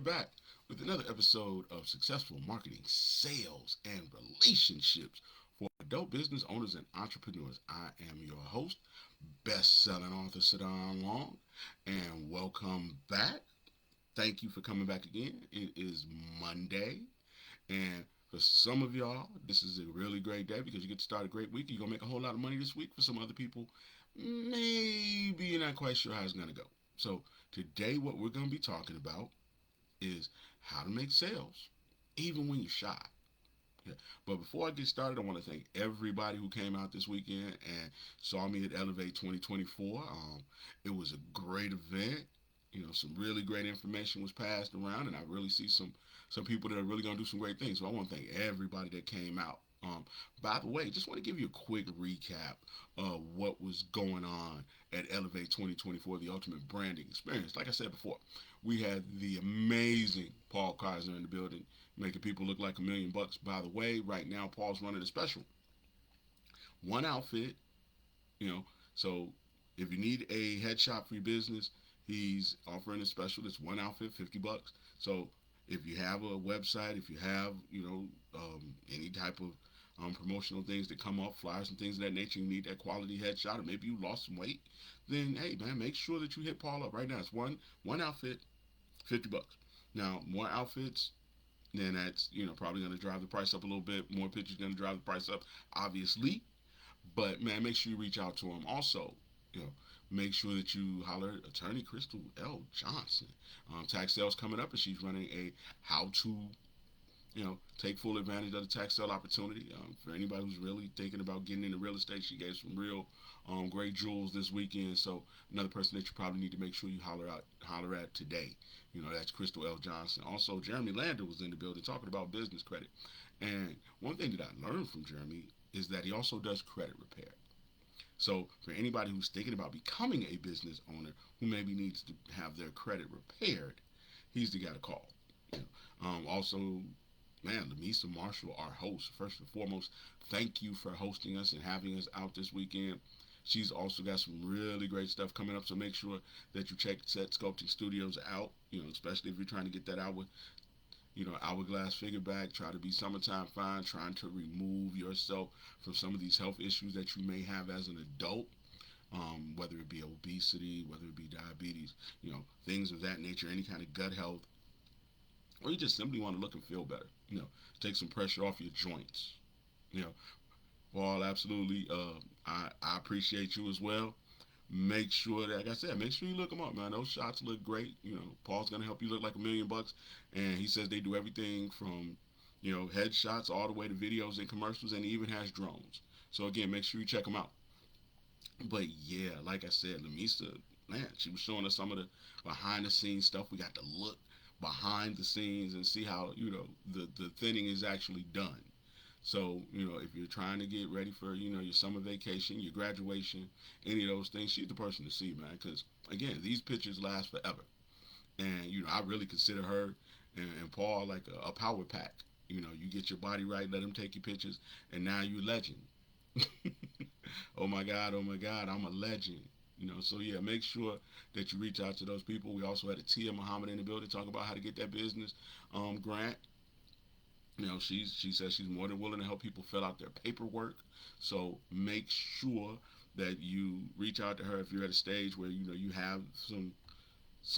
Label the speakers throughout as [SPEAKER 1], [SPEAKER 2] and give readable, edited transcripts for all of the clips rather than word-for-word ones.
[SPEAKER 1] back with another episode of Successful Marketing, Sales, and Relationships for adult business owners and entrepreneurs. I am your host, best-selling author Sadon Long, and welcome back. Thank you for coming back again. It is Monday, and for some of y'all, this is a really great day because you get to start a great week. You're going to make a whole lot of money this week. For some other people, maybe you're not quite sure how it's going to go. So today what we're going to be talking about is how to make sales even when you're shy. Yeah. But before I get started, I want to thank everybody who came out this weekend and saw me at Elevate 2024. It was a great event. Some really great information was passed around, and I really see some people that are really going to do some great things. So I want to thank everybody that came out. By the way, just want to give you a quick recap of what was going on at Elevate 2024, the Ultimate Branding Experience. Like I said before, we had the amazing Paul Kaiser in the building, making people look like $1,000,000. By the way, right now Paul's running a special. One outfit, you know, so if you need a headshot for your business, he's offering a special that's one outfit, $50. So if you have a website, if you have, any type of promotional things that come up, flyers and things of that nature, you need that quality headshot, or maybe you lost some weight, then hey man, make sure that you hit Paul up right now. It's one outfit, $50. Now more outfits, then that's probably going to drive the price up a little bit. More pictures going to drive the price up, obviously. But man, make sure you reach out to him. Also, you know, make sure that you holler at Attorney Crystal L. Johnson. Tax sales coming up, and she's running a how to take full advantage of the tax sale opportunity. For anybody who's really thinking about getting into real estate, she gave some real great jewels this weekend. So another person that you probably need to make sure you holler at today. That's Crystal L. Johnson. Also, Jeremy Lander was in the building talking about business credit. And one thing that I learned from Jeremy is that he also does credit repair. So for anybody who's thinking about becoming a business owner who maybe needs to have their credit repaired, he's the guy to call. Also, man, Lamisa Marshall, our host, first and foremost, thank you for hosting us and having us out this weekend. She's also got some really great stuff coming up, so make sure that you check Set Sculpting Studios out, especially if you're trying to get that hourglass figure back, try to be summertime fine, trying to remove yourself from some of these health issues that you may have as an adult, whether it be obesity, whether it be diabetes, things of that nature, any kind of gut health, or you just simply want to look and feel better, take some pressure off your joints. Paul, absolutely, I appreciate you as well. Make sure that, like I said, make sure you look them up, man. Those shots look great. Paul's gonna help you look like $1,000,000, and he says they do everything from, headshots all the way to videos and commercials, and he even has drones. So again, make sure you check them out. But yeah, like I said, Lamisa, man, she was showing us some of the behind the scenes stuff. We got to look behind the scenes and see how the thinning is actually done. So, if you're trying to get ready for, your summer vacation, your graduation, any of those things, she's the person to see, man. Because, again, these pictures last forever. And, I really consider her and Paul like a power pack. You get your body right, let them take your pictures, and now you're a legend. Oh my God, I'm a legend. So yeah, make sure that you reach out to those people. We also had a Tia Muhammad in the building talking about how to get that business grant. She says she's more than willing to help people fill out their paperwork. So make sure that you reach out to her if you're at a stage where you have some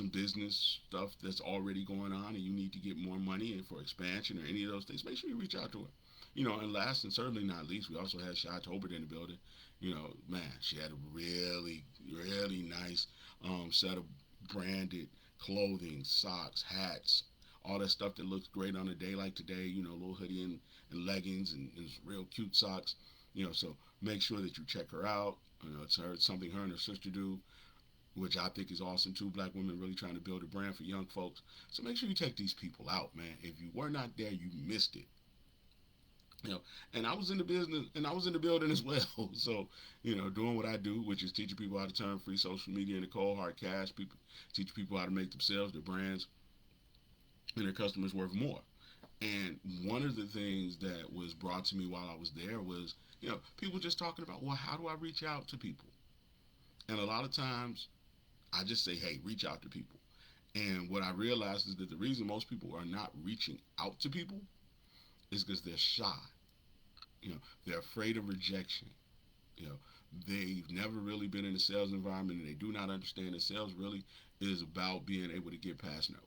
[SPEAKER 1] business stuff that's already going on and you need to get more money and for expansion or any of those things. Make sure you reach out to her. And last and certainly not least, we also had Shy Tobert in the building. Man, she had a really, really nice set of branded clothing, socks, hats, all that stuff that looks great on a day like today, a little hoodie and leggings and real cute socks. So make sure that you check her out. It's something her and her sister do, which I think is awesome too. Black women really trying to build a brand for young folks. So make sure you check these people out, man. If you were not there, you missed it. And I was in the business and I was in the building as well. So, doing what I do, which is teaching people how to turn free social media into cold hard cash, teach people how to make themselves, their brands, and their customers worth more. And one of the things that was brought to me while I was there was, people just talking about, well, how do I reach out to people? And a lot of times I just say, hey, reach out to people. And what I realized is that the reason most people are not reaching out to people is because they're shy. They're afraid of rejection. You know, they've never really been in a sales environment, and they do not understand that sales really is about being able to get past no.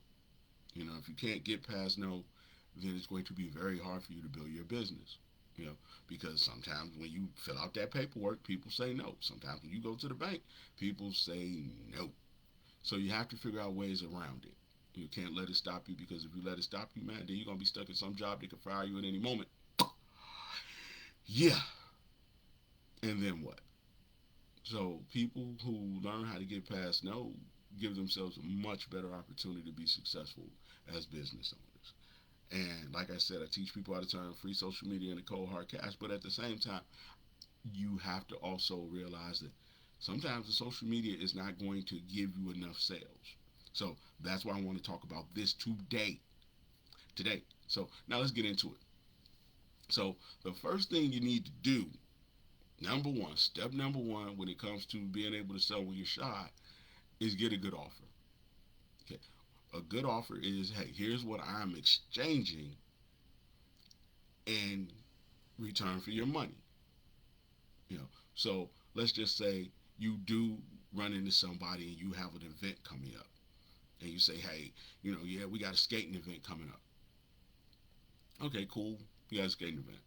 [SPEAKER 1] If you can't get past no, then it's going to be very hard for you to build your business. Because sometimes when you fill out that paperwork, people say no. Sometimes when you go to the bank, people say no. So you have to figure out ways around it. You can't let it stop you, because if you let it stop you, man, then you're gonna be stuck in some job that can fire you at any moment. Yeah, and then what? So people who learn how to get past no give themselves a much better opportunity to be successful as business owners. And like I said, I teach people how to turn free social media into cold hard cash. But at the same time, you have to also realize that sometimes the social media is not going to give you enough sales. So that's why I want to talk about this today. Today. So now let's get into it. So the first thing you need to do, number one, step number one, when it comes to being able to sell when you're shy, is get a good offer. Okay. A good offer is, hey, here's what I'm exchanging in return for your money. So let's just say you do run into somebody and you have an event coming up, and you say, hey, yeah, we got a skating event coming up. Okay, cool. You got a skating event.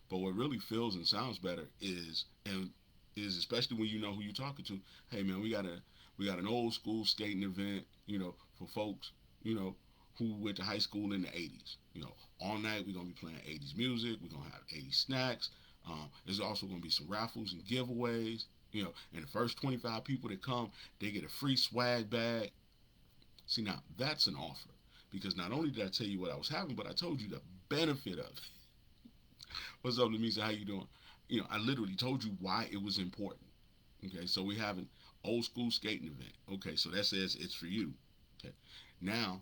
[SPEAKER 1] But what really feels and sounds better is especially when you know who you're talking to. Hey man, we got an old school skating event, for folks, you know, who went to high school in the 80s. All night we're gonna be playing 80s music. We're gonna have 80s snacks. There's also gonna be some raffles and giveaways. And the first 25 people that come, they get a free swag bag. See, now that's an offer, because not only did I tell you what I was having, but I told you the benefit of it. What's up, Lamisa? How you doing? I literally told you why it was important. Okay, so we have an old school skating event. Okay, so that says it's for you. Okay, now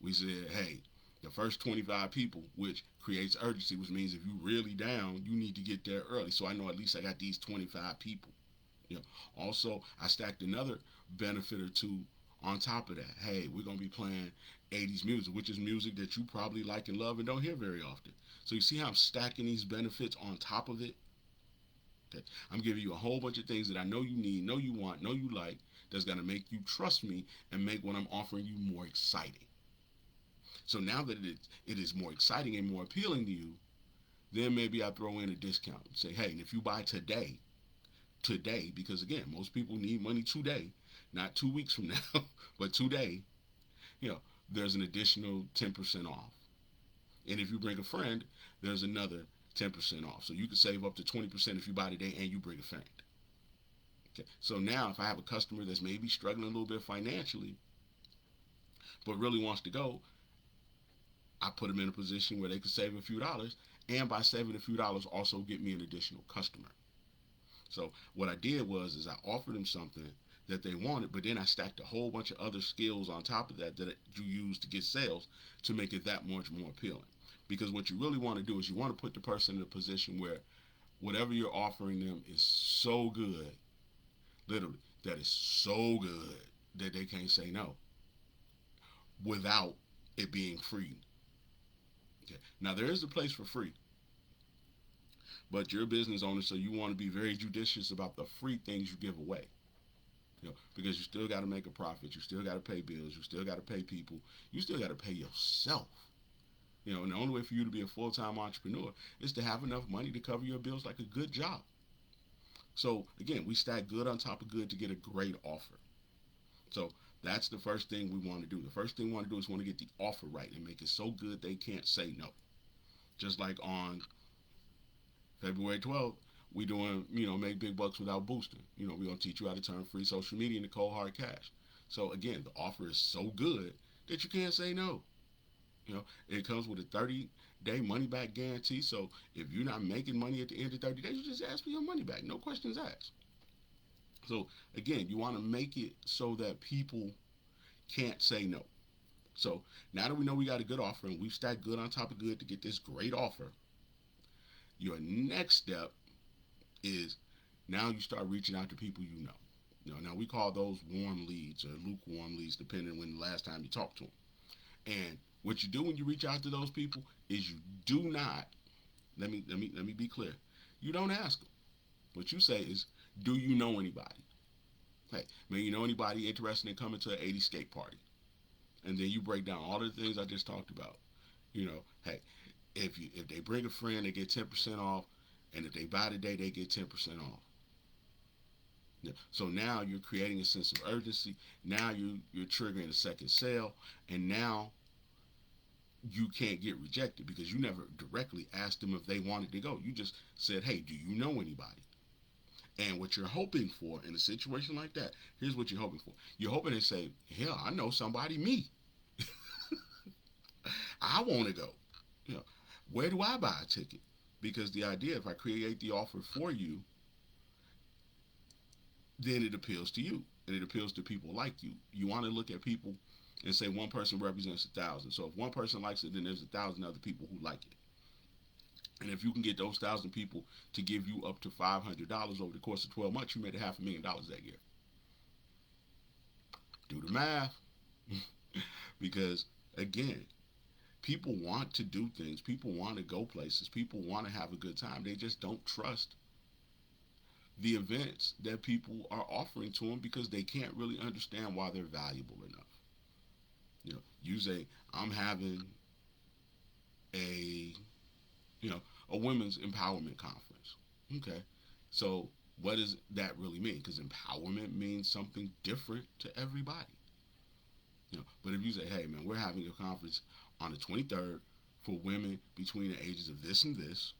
[SPEAKER 1] we said, hey, the first 25 people, which creates urgency, which means if you really down, you need to get there early. So I know at least I got these 25 people. Also, I stacked another benefit or two on top of that. Hey, we're gonna be playing 80s music, which is music that you probably like and love and don't hear very often. So you see how I'm stacking these benefits on top of it? Okay. I'm giving you a whole bunch of things that I know you need, know you want, know you like, that's gonna make you trust me and make what I'm offering you more exciting. So now that it is more exciting and more appealing to you, then maybe I throw in a discount and say, hey, and if you buy today, because again, most people need money today, not 2 weeks from now, but today, you know, there's an additional 10% off. And if you bring a friend, there's another 10% off. So you can save up to 20% if you buy today and you bring a friend. Okay. So now if I have a customer that's maybe struggling a little bit financially, but really wants to go, I put them in a position where they can save a few dollars, and by saving a few dollars also get me an additional customer. So what I did was is I offered them something that they wanted, but then I stacked a whole bunch of other skills on top of that you use to get sales to make it that much more appealing. Because what you really want to do is you want to put the person in a position where whatever you're offering them is so good, literally, that is so good that they can't say no without it being free. Okay. Now there is a place for free, but you're a business owner, so you want to be very judicious about the free things you give away. Because you still got to make a profit, you still got to pay bills, you still got to pay people, you still got to pay yourself. And the only way for you to be a full-time entrepreneur is to have enough money to cover your bills like a good job. So again, we stack good on top of good to get a great offer. So that's the first thing we want to do. The first thing we want to do is want to get the offer right and make it so good they can't say no. Just like on February 12th, we doing, make big bucks without boosting. We're going to teach you how to turn free social media into cold hard cash. So again, the offer is so good that you can't say no. It comes with a 30-day money back guarantee. So if you're not making money at the end of 30 days, you just ask for your money back. No questions asked. So again, you want to make it so that people can't say no. So now that we know we got a good offer and we've stacked good on top of good to get this great offer, your next step is now you start reaching out to people you know. Now we call those warm leads or lukewarm leads, depending on when the last time you talked to them. And what you do when you reach out to those people is you do not. Let me be clear. You don't ask them. What you say is, "Do you know anybody? Hey, man, you know anybody interested in coming to an 80 skate party?" And then you break down all the things I just talked about. Hey, if they bring a friend, they get 10% off, and if they buy today, they get 10% off. Yeah. So now you're creating a sense of urgency. Now you're triggering a second sale, and now you can't get rejected because you never directly asked them if they wanted to go. You just said, "Hey, do you know anybody?" And what you're hoping for in a situation like that, here's what you're hoping for. You're hoping they say, "Hell, I know somebody. Me, I want to go." You know, where do I buy a ticket? Because the idea, if I create the offer for you, then it appeals to you and it appeals to people like you. You want to look at people and say one person represents 1,000. So if one person likes it, then there's 1,000 other people who like it. And if you can get those 1,000 people to give you up to $500 over the course of 12 months, you made $500,000 that year. Do the math. Because again, people want to do things. People want to go places. People want to have a good time. They just don't trust the events that people are offering to them because they can't really understand why they're valuable enough. You say, "I'm having a you know a women's empowerment conference." Okay, so what does that really mean? Because empowerment means something different to everybody. But if you say, "Hey, man, we're having a conference on the 23rd for women between the ages of this and this,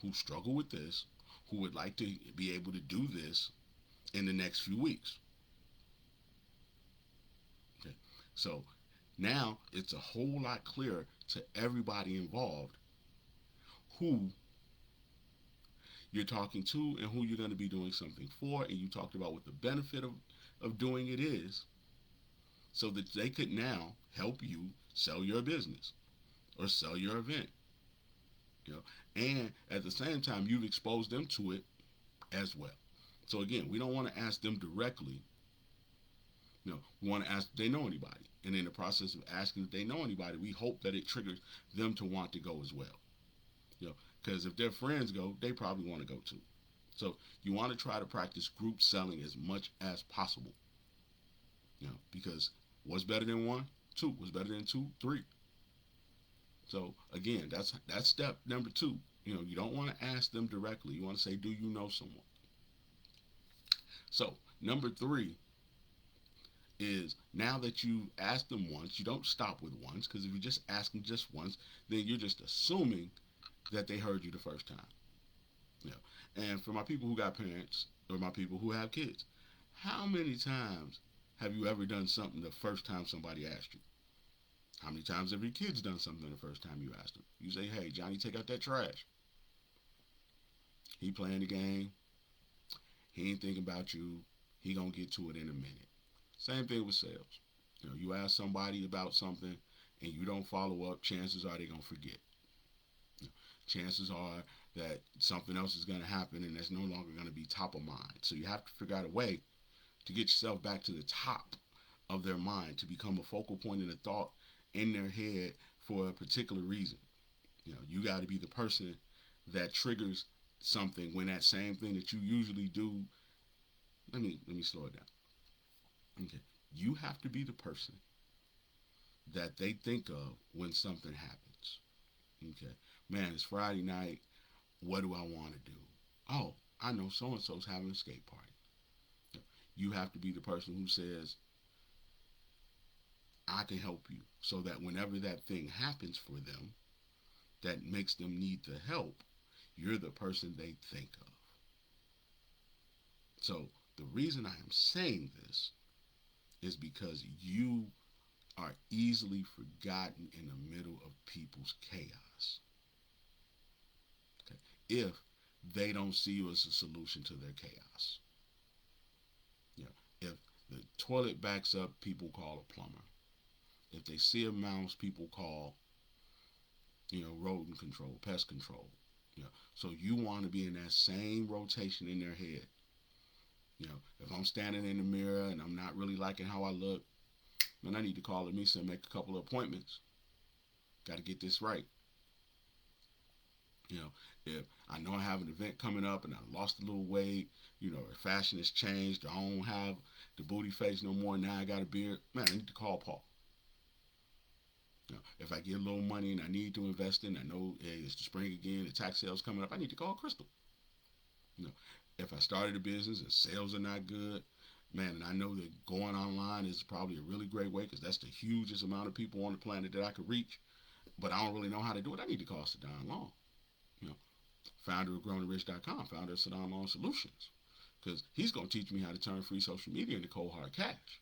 [SPEAKER 1] who struggle with this, who would like to be able to do this in the next few weeks." Okay, so now it's a whole lot clearer to everybody involved who you're talking to and who you're going to be doing something for, and you talked about what the benefit of doing it is, so that they could now help you sell your business or sell your event. you know and at the same time you've exposed them to it as well. So again, we don't want to ask them directly. We want to ask if they know anybody, and in the process of asking if they know anybody, we hope that it triggers them to want to go as well. Because if their friends go, they probably want to go too. So you want to try to practice group selling as much as possible. Because what's better than one? Two. What's better than two? Three. So again, that's step number two. You don't want to ask them directly. You want to say, "Do you know someone?" So number three is, now that you asked them once, you don't stop with once, because if you just ask them just once, then you're just assuming that they heard you the first time. You know. And for my people who got parents or my people who have kids, how many times have you ever done something the first time somebody asked you? How many times have your kids done something the first time you asked them? You say, "Hey, Johnny, take out that trash." He playing the game. He ain't thinking about you. He gonna get to it in a minute. Same thing with sales. You ask somebody about something and you don't follow up, chances are they're gonna forget. Chances are that something else is gonna happen and that's no longer gonna be top of mind. So you have to figure out a way to get yourself back to the top of their mind, to become a focal point and a thought in their head for a particular reason. You got to be the person that triggers something when that same thing that you usually do. Let me slow it down. Okay, you have to be the person that they think of when something happens. Okay, man, it's Friday night. What do I want to do? Oh, I know so and so's having a skate party. You have to be the person who says, "I can help you," so that whenever that thing happens for them that makes them need the help, you're the person they think of. So the reason I am saying this is because you are easily forgotten in the middle of people's chaos. Okay? If they don't see you as a solution to their chaos. If the toilet backs up, people call a plumber. If they see a mouse, people call, rodent control, pest control. So you want to be in that same rotation in their head. If I'm standing in the mirror and I'm not really liking how I look, man, I need to call Amisa and make a couple of appointments. Got to get this right. You know, if I know I have an event coming up and I lost a little weight, fashion has changed, I don't have the booty face no more, now I got a beard, man, I need to call Paul. If I get a little money and I need to invest in, I know, hey, it's the spring again, the tax sales coming up, I need to call Crystal. You know, if I started a business and sales are not good, man, and I know that going online is probably a really great way because that's the hugest amount of people on the planet that I could reach, but I don't really know how to do it, I need to call Saddam Long. You know, founder of GrowingRich.com, founder of Saddam Long Solutions, because he's going to teach me how to turn free social media into cold hard cash.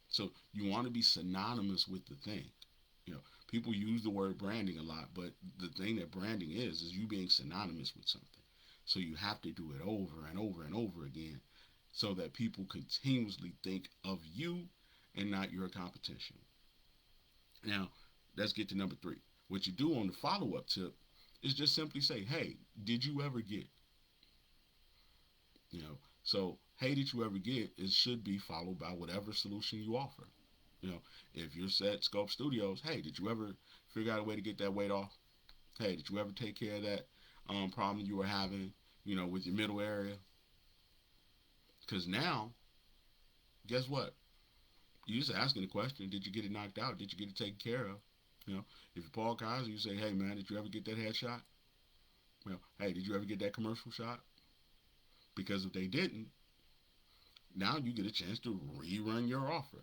[SPEAKER 1] So you want to be synonymous with the thing. You know, people use the word branding a lot, but the thing that branding is you being synonymous with something. So you have to do it over and over and over again so that people continuously think of you and not your competition. Now, let's get to number 3. What you do on the follow-up tip is just simply say, hey, did you ever get? So, hey, did you ever get? It should be followed by whatever solution you offer. If you're at Sculpt Studios, hey, did you ever figure out a way to get that weight off? Hey, did you ever take care of that problem you were having, with your middle area? Because now, guess what? You're just asking the question, did you get it knocked out? Did you get it taken care of? If you're Paul Kaiser, you say, hey, man, did you ever get that headshot? Hey, did you ever get that commercial shot? Because if they didn't, now you get a chance to rerun your offer.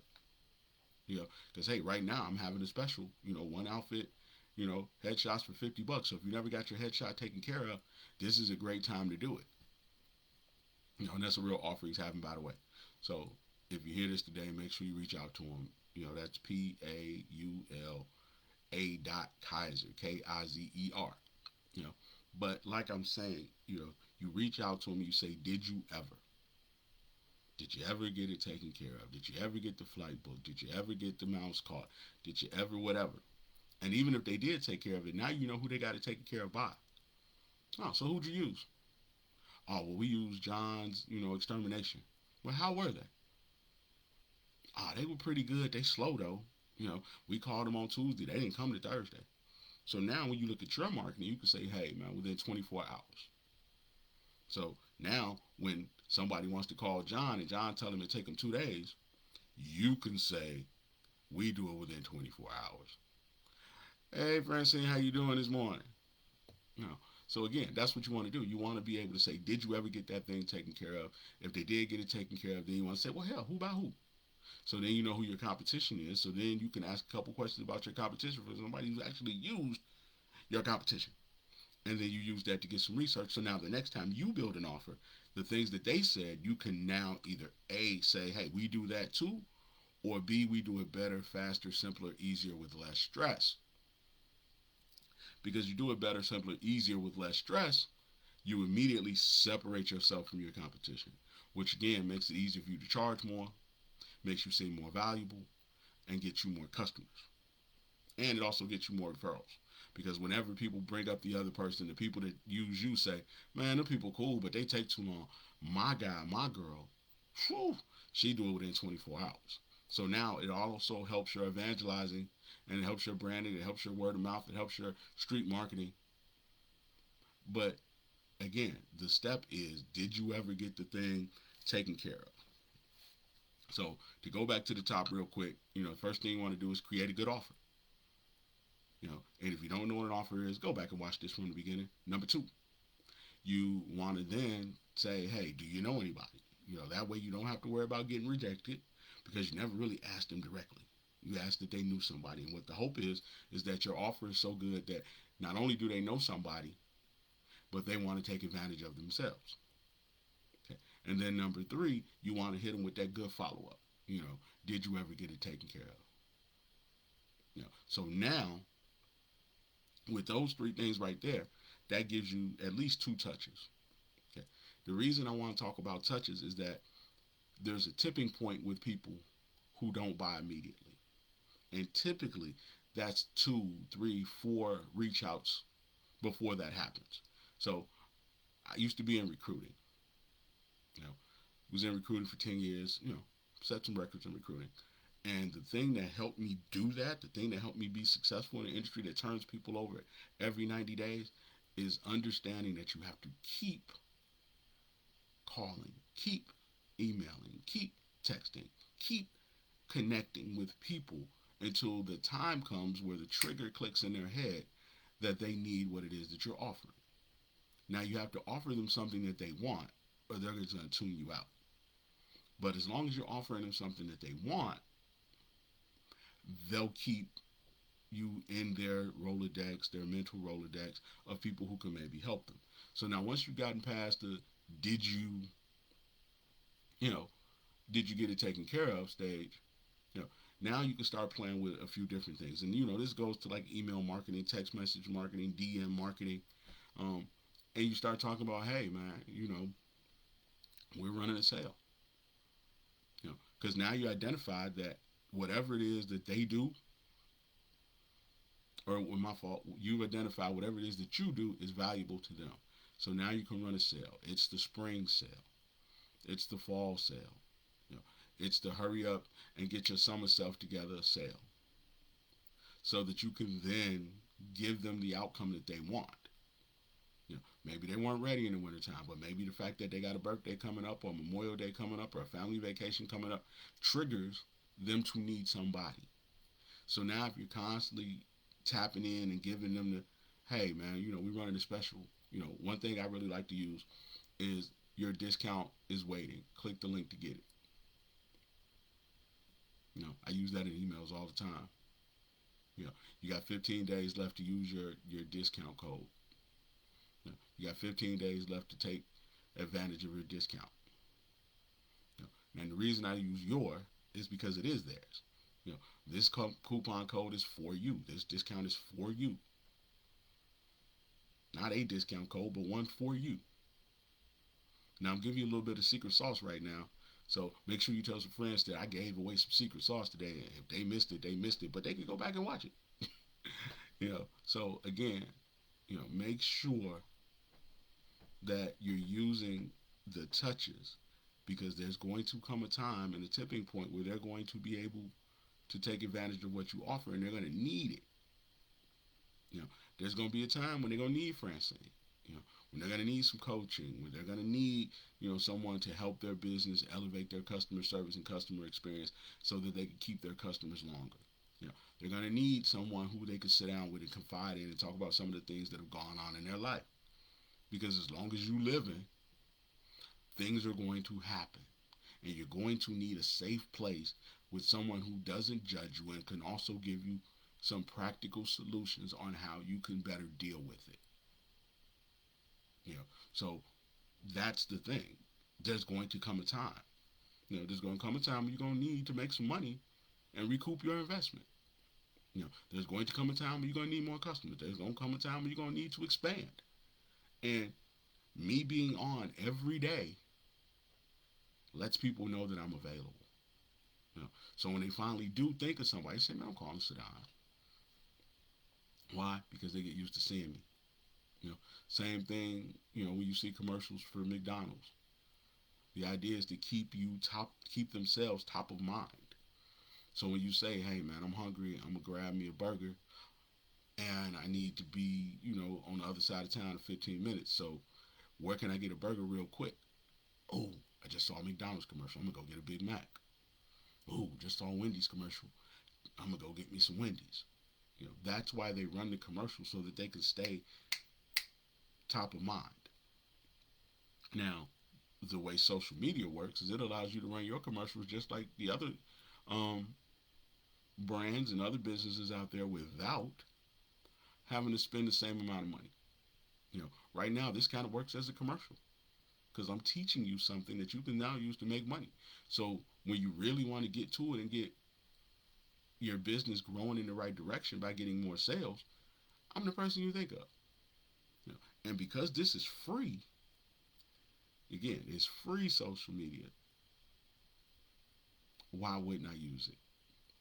[SPEAKER 1] Because hey, right now I'm having a special. One outfit, headshots for $50. So if you never got your headshot taken care of, this is a great time to do it. And that's a real offer he's having, by the way. So if you hear this today, make sure you reach out to him. That's Paula.Kaiser, Kizer. But like I'm saying, you reach out to him. You say, did you ever? Did you ever get it taken care of? Did you ever get the flight booked? Did you ever get the mouse caught? Did you ever whatever? And even if they did take care of it, now you know who they got it taken care of by. Oh, so who'd you use? Oh, well, we used John's, extermination. Well, how were they? Oh, they were pretty good. They slow though. We called them on Tuesday. They didn't come to Thursday. So now when you look at your marketing, you can say, hey, man, within 24 hours. So now when somebody wants to call John and John tell him it take them 2 days, you can say, we do it within 24 hours. Hey, Francine, how you doing this morning? So again, that's what you want to do. You want to be able to say, did you ever get that thing taken care of? If they did get it taken care of, then you want to say, well, hell, who by who? So then you know who your competition is. So then you can ask a couple questions about your competition for somebody who's actually used your competition. And then you use that to get some research. So now the next time you build an offer, the things that they said, you can now either A, say, hey, we do that too, or B, we do it better, faster, simpler, easier, with less stress. Because you do it better, simpler, easier, with less stress, you immediately separate yourself from your competition, which again makes it easier for you to charge more, makes you seem more valuable, and get you more customers. And it also gets you more referrals. Because whenever people bring up the other person, the people that use you say, man, them people cool, but they take too long. My guy, my girl, whew, she do it within 24 hours. So now it also helps your evangelizing, and it helps your branding, it helps your word of mouth, it helps your street marketing. But again, the step is, did you ever get the thing taken care of? So to go back to the top real quick, the first thing you want to do is create a good offer. And if you don't know what an offer is, go back and watch this from the beginning. Number 2, you want to then say, hey, do you know anybody? That way you don't have to worry about getting rejected because you never really asked them directly. You asked if they knew somebody. And what the hope is that your offer is so good that not only do they know somebody, but they want to take advantage of themselves. Okay. And then number 3, you want to hit them with that good follow-up. Did you ever get it taken care of? So now, with those 3 things right there, that gives you at least 2 touches. Okay. The reason I want to talk about touches is that there's a tipping point with people who don't buy immediately. And typically, that's 2, 3, 4 reach outs before that happens. So I used to be in recruiting. Was in recruiting for 10 years, set some records in recruiting. And the thing that helped me do that, the thing that helped me be successful in an industry that turns people over every 90 days, is understanding that you have to keep calling, keep emailing, keep texting, keep connecting with people until the time comes where the trigger clicks in their head that they need what it is that you're offering. Now you have to offer them something that they want, or they're just going to tune you out. But as long as you're offering them something that they want, they'll keep you in their Rolodex, their mental Rolodex of people who can maybe help them. So now once you've gotten past the did you, you know, did you get it taken care of stage, you know, now you can start playing with a few different things. And this goes to like email marketing, text message marketing, DM marketing. Um, and you start talking about, hey man, we're running a sale. Because now you identified that whatever it is that they do, or my fault, you identify whatever it is that you do is valuable to them. So now you can run a sale. It's the spring sale. It's the fall sale. You know, it's the hurry up and get your summer self together sale. So that you can then give them the outcome that they want. Maybe they weren't ready in the wintertime, but maybe the fact that they got a birthday coming up or Memorial Day coming up or a family vacation coming up triggers them to need somebody. So now if you're constantly tapping in and giving them the, hey man, we're running a special. One thing I really like to use is your discount is waiting. Click the link to get it. I use that in emails all the time. You got 15 days left to use your discount code. You got 15 days left to take advantage of your discount. And the reason I use your is because it is theirs. This coupon code is for you. This discount is for you. Not a discount code, but one for you. Now I'm giving you a little bit of secret sauce right now. So make sure you tell some friends that I gave away some secret sauce today. If they missed it, they missed it. But they can go back and watch it. So again, make sure that you're using the touches, because there's going to come a time and a tipping point where they're going to be able to take advantage of what you offer, and they're going to need it. There's going to be a time when they're going to need Francine. When they're going to need some coaching, when they're going to need, someone to help their business elevate their customer service and customer experience so that they can keep their customers longer. They're going to need someone who they can sit down with and confide in and talk about some of the things that have gone on in their life. Because as long as you living, things are going to happen. And you're going to need a safe place with someone who doesn't judge you and can also give you some practical solutions on how you can better deal with it. So that's the thing. There's going to come a time. There's going to come a time when you're going to need to make some money and recoup your investment. There's going to come a time when you're going to need more customers. There's going to come a time when you're going to need to expand. And me being on every day lets people know that I'm available. So when they finally do think of somebody, they say, man, I'm calling Sadon. Why? Because they get used to seeing me. Same thing, when you see commercials for McDonald's. The idea is to keep themselves top of mind. So when you say, hey man, I'm hungry, I'm gonna grab me a burger, and I need to be, on the other side of town in 15 minutes. So where can I get a burger real quick? Oh, I just saw a McDonald's commercial. I'm gonna go get a Big Mac. Oh, just saw a Wendy's commercial. I'm gonna go get me some Wendy's. That's why they run the commercial, so that they can stay top of mind. Now, the way social media works is it allows you to run your commercials just like the other brands and other businesses out there without having to spend the same amount of money. Right now this kind of works as a commercial because I'm teaching you something that you can now use to make money. So when you really want to get to it and get your business growing in the right direction by getting more sales, I'm the person you think of. And because this is free, again, it's free social media. Why wouldn't I use it?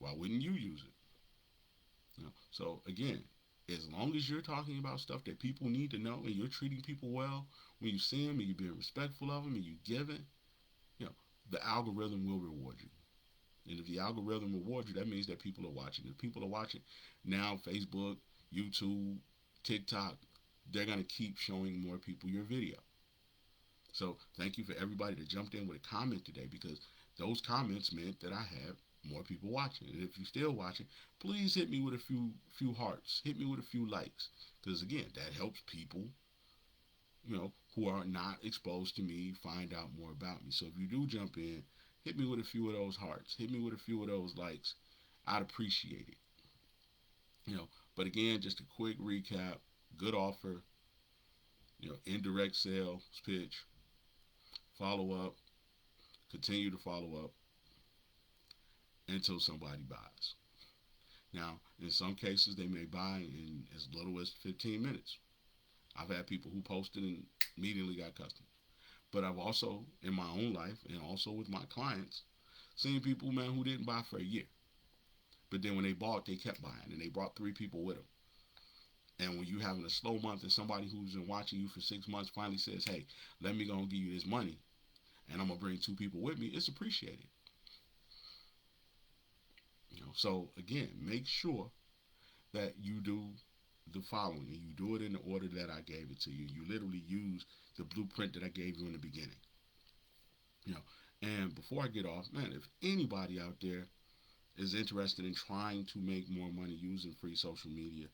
[SPEAKER 1] Why wouldn't you use it? So again, as long as you're talking about stuff that people need to know and you're treating people well when you see them and you're being respectful of them and you're giving, the algorithm will reward you. And if the algorithm rewards you, that means that people are watching. If people are watching now, Facebook, YouTube, TikTok, they're going to keep showing more people your video. So thank you for everybody that jumped in with a comment today, because those comments meant that I have more people watching. And if you're still watching, please hit me with a few hearts. Hit me with a few likes. Because again, that helps people, who are not exposed to me find out more about me. So if you do jump in, hit me with a few of those hearts. Hit me with a few of those likes. I'd appreciate it. But again, just a quick recap. Good offer, indirect sales pitch, follow up, continue to follow up until somebody buys. Now, in some cases, they may buy in as little as 15 minutes. I've had people who posted and immediately got customers. But I've also, in my own life and also with my clients, seen people, man, who didn't buy for a year. But then when they bought, they kept buying, and they brought 3 people with them. And when you having a slow month and somebody who's been watching you for 6 months finally says, hey, let me go and give you this money, and I'm going to bring 2 people with me, it's appreciated. So again, make sure that you do the following, and you do it in the order that I gave it to you. You literally use the blueprint that I gave you in the beginning. You know, and before I get off, man, if anybody out there is interested in trying to make more money using free social media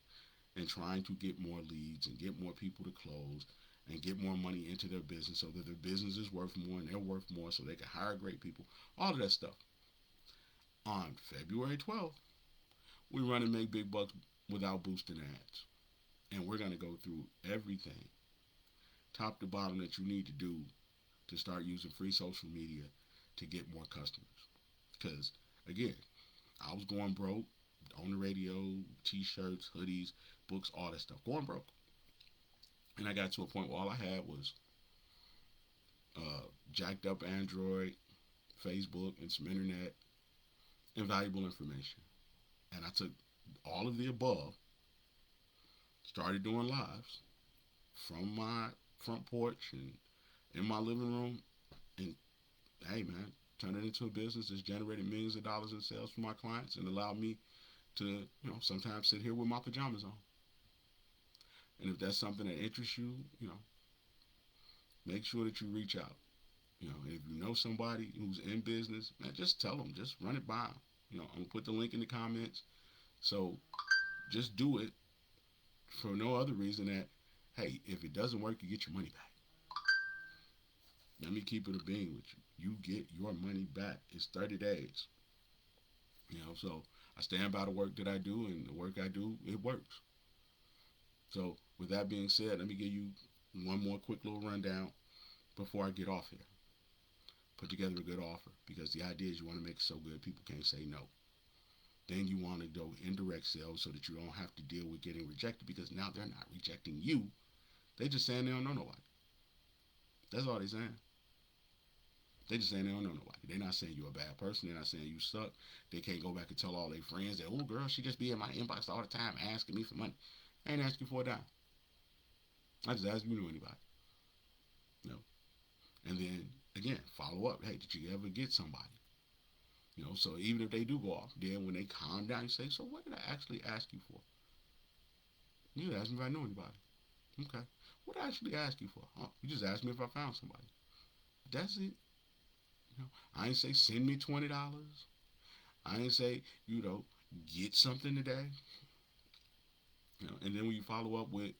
[SPEAKER 1] and trying to get more leads and get more people to close and get more money into their business so that their business is worth more and they're worth more so they can hire great people, all of that stuff. On February 12th, we run and make big bucks without boosting ads. And we're going to go through everything, top to bottom, that you need to do to start using free social media to get more customers. Because, again, I was going broke on the radio, t-shirts, hoodies, books, all that stuff. Going broke. And I got to a point where all I had was jacked up Android, Facebook, and some internet, and valuable information. And I took all of the above, started doing lives from my front porch and in my living room, and hey man, turn it into a business that's generated millions of dollars in sales for my clients and allowed me to, sometimes sit here with my pajamas on. And if that's something that interests you, make sure that you reach out. If you know somebody who's in business, man, just tell them, just run it by them. I'm gonna put the link in the comments. So just do it for no other reason that, hey, if it doesn't work, you get your money back. Let me keep it a bean with you. You get your money back. It's 30 days. So I stand by the work that I do, and the work I do, it works. So with that being said, let me give you one more quick little rundown before I get off here. Put together a good offer, because the idea is you want to make it so good people can't say no. Then you want to go indirect sales so that you don't have to deal with getting rejected, because now they're not rejecting you. They just saying they don't know nobody. That's all they're saying. They just saying they don't know nobody. They're not saying you're a bad person. They're not saying you suck. They can't go back and tell all their friends that, oh girl, she just be in my inbox all the time asking me for money. I ain't asking for a dime. I just asked if you knew anybody. And then again, follow up. Hey, did you ever get somebody? So even if they do go off, then when they calm down, you say, so what did I actually ask you for? You asked me if I knew anybody. Okay. What did I actually ask you for? Oh, you just asked me if I found somebody. That's it. I ain't say send me $20. I ain't say, get something today. And then when you follow up with,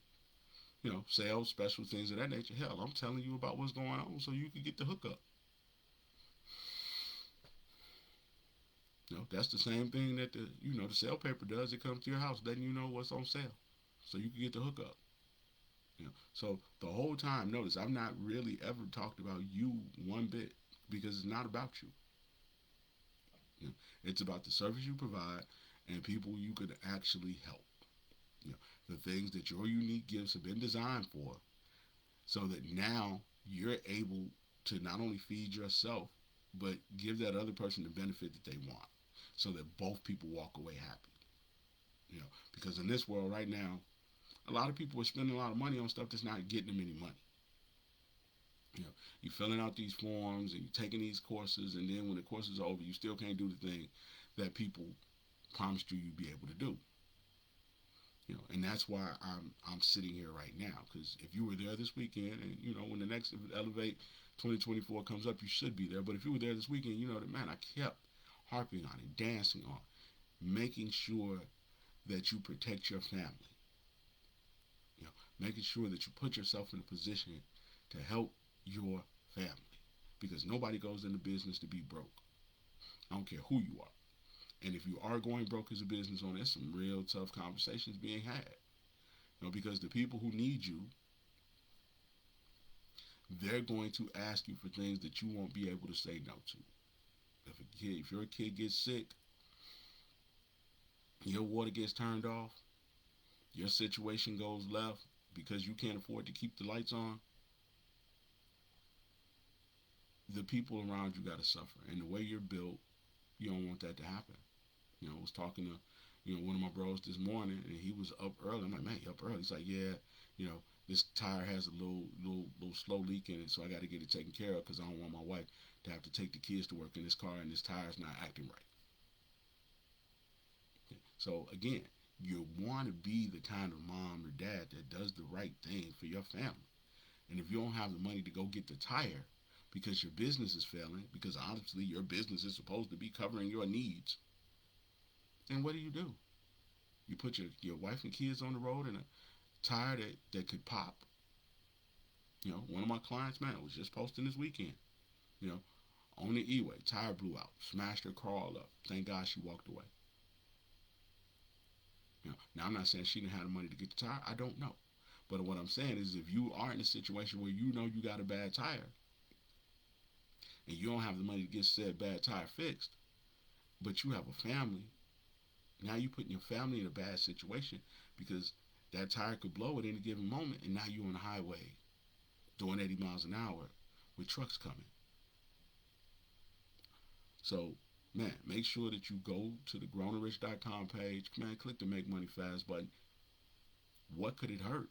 [SPEAKER 1] sales, special things of that nature, hell, I'm telling you about what's going on so you can get the hookup. That's the same thing that the sale paper does. It comes to your house, letting you know what's on sale, so you can get the hookup. So the whole time, notice I've not really ever talked about you one bit, because it's not about you. It's about the service you provide and people you could actually help. The things that your unique gifts have been designed for, so that now you're able to not only feed yourself, but give that other person the benefit that they want, so that both people walk away happy. Because in this world right now, a lot of people are spending a lot of money on stuff that's not getting them any money. You know, you're filling out these forms and you're taking these courses, and then when the course is over, you still can't do the thing that people promised you you'd be able to do. You know, and that's why I'm sitting here right now. Because if you were there this weekend, and you know, when the next Elevate 2024 comes up, you should be there. But if you were there this weekend, you know that, man, I kept harping on it, dancing on, making sure that you protect your family. You know, making sure that you put yourself in a position to help your family, because nobody goes into business to be broke. I don't care who you are. And if you are going broke as a business owner, there's some real tough conversations being had. You know, because the people who need you, they're going to ask you for things that you won't be able to say no to. If your kid gets sick, your water gets turned off, your situation goes left because you can't afford to keep the lights on, the people around you got to suffer. And the way you're built, you don't want that to happen. You know, I was talking to, one of my bros this morning, and he was up early. I'm like, man, you up early? He's like, yeah, this tire has a little slow leak in it, so I got to get it taken care of because I don't want my wife to have to take the kids to work in this car and this tire's not acting right. So again, you want to be the kind of mom or dad that does the right thing for your family. And if you don't have the money to go get the tire because your business is failing, because honestly your business is supposed to be covering your needs, then what do? You put your wife and kids on the road in a tire that could pop. You know, one of my clients, man, was just posting this weekend. You know, on the E-way, tire blew out, smashed her car all up. Thank God she walked away. You know, now I'm not saying she didn't have the money to get the tire. I don't know. But what I'm saying is if you are in a situation where you know you got a bad tire and you don't have the money to get said bad tire fixed, but you have a family, now you're putting your family in a bad situation because that tire could blow at any given moment, and now you're on the highway doing 80 miles an hour with trucks coming. So, man, make sure that you go to the grownorich.com page. Man, click the Make Money Fast button. What could it hurt?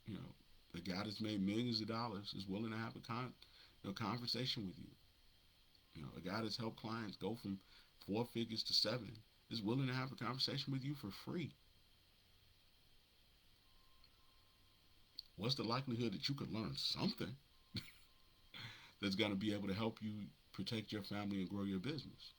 [SPEAKER 1] You know, the guy that's made millions of dollars is willing to have a conversation with you. You know, a guy that's helped clients go from 4 figures to 7 is willing to have a conversation with you for free. What's the likelihood that you could learn something that's going to be able to help you protect your family and grow your business?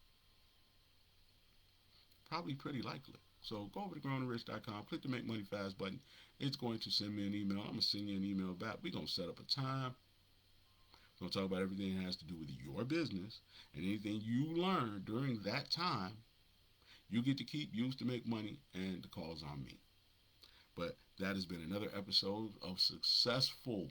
[SPEAKER 1] Probably pretty likely. So go over to grownorich.com, click the Make Money Fast button. It's going to send me an email. I'm going to send you an email back. We're going to set up a time. We're going to talk about everything that has to do with your business. And anything you learn during that time, you get to keep, use to make money, and the call's on me. But that has been another episode of successful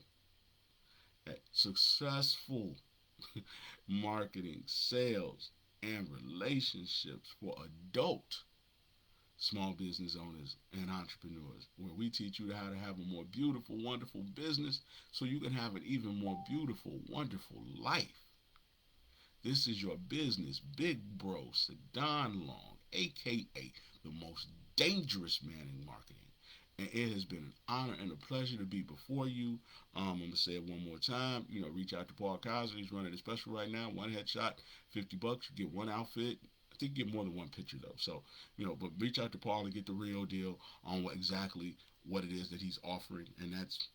[SPEAKER 1] marketing, sales, and relationships for adult small business owners and entrepreneurs, where we teach you how to have a more beautiful, wonderful business so you can have an even more beautiful, wonderful life. This is your business, Big Bro Sedon Long, aka the most dangerous man in marketing. And it has been an honor and a pleasure to be before you. I'm gonna say it one more time. You know, reach out to Paul Kaiser. He's running a special right now. One headshot, $50. You get one outfit. I think you get more than one picture though. So, but reach out to Paul and get the real deal on exactly what it is that he's offering, and that's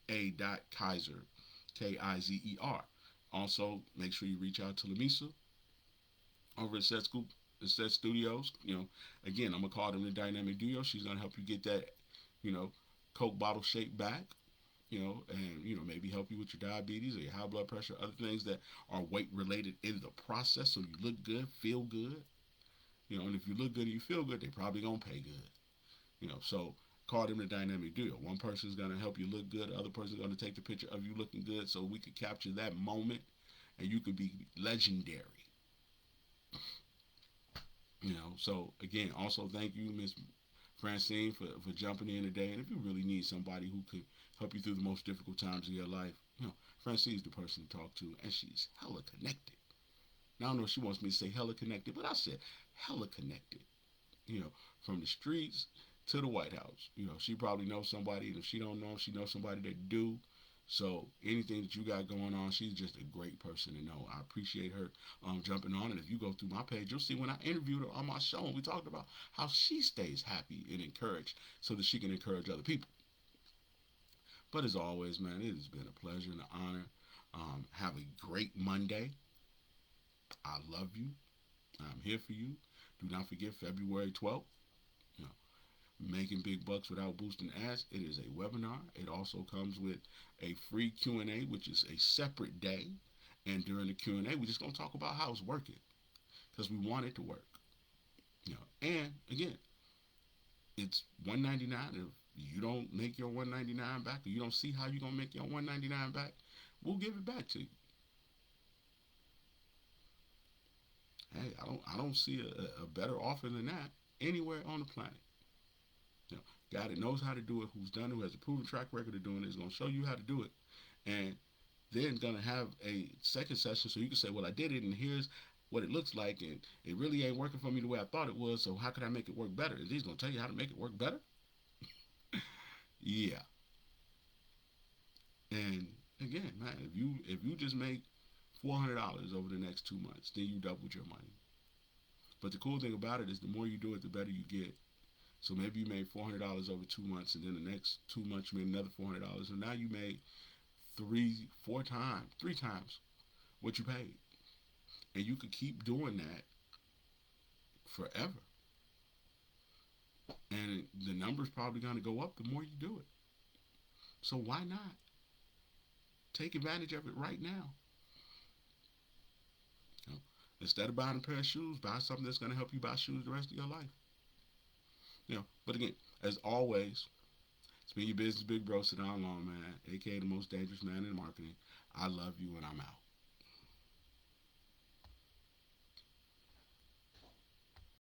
[SPEAKER 1] Paula.Kaiser, Kizer. Also, make sure you reach out to Lamisa over at Set Studios. Again, I'm gonna call them the Dynamic Duo. She's gonna help you get that, you know, Coke bottle shape back. And maybe help you with your diabetes or your high blood pressure, other things that are weight related in the process, so you look good, feel good. And if you look good and you feel good, they probably gonna pay good. So call them the Dynamic Duo. One person's gonna help you look good, the other person's gonna take the picture of you looking good, so we could capture that moment, and you could be legendary. So again, also thank you, Miss Francine, for jumping in today. And if you really need somebody who could help you through the most difficult times of your life, Francine's the person to talk to, and she's hella connected. Now, I don't know if she wants me to say hella connected, but I said hella connected. From the streets to the White House. She probably knows somebody, and if she don't know, she knows somebody that do. So anything that you got going on, she's just a great person to know. I appreciate her jumping on. And if you go through my page, you'll see when I interviewed her on my show, and we talked about how she stays happy and encouraged so that she can encourage other people. But as always, man, it has been a pleasure and an honor. Have a great Monday. I love you. I'm here for you. Do not forget February 12th. You know, Making Big Bucks Without Boosting Ads. It is a webinar. It also comes with a free Q&A, which is a separate day. And during the Q&A, we're just going to talk about how it's working because we want it to work. And again, it's $199. If you don't make your $199 back, or you don't see how you're gonna make your $199 back, we'll give it back to you. Hey, I don't see a better offer than that anywhere on the planet. You know, Guy that knows how to do it, who's done it, who has a proven track record of doing it, is gonna show you how to do it, and then gonna have a second session so you can say, well, I did it, and here's what it looks like, and it really ain't working for me the way I thought it was. So how can I make it work better? And he's gonna tell you how to make it work better. Yeah. And again, man, if you just make $400 over the next 2 months, then you doubled your money. But the cool thing about it is the more you do it, the better you get. So maybe you made $400 over 2 months, and then the next 2 months you made another $400, and now you made three times what you paid, and you could keep doing that forever. And the number's probably going to go up the more you do it. So why not take advantage of it right now? You know, Instead of buying a pair of shoes, buy something that's going to help you buy shoes the rest of your life. But again, as always, it's been your business big bro, sit down long man, aka the most dangerous man in marketing. I love you and I'm out.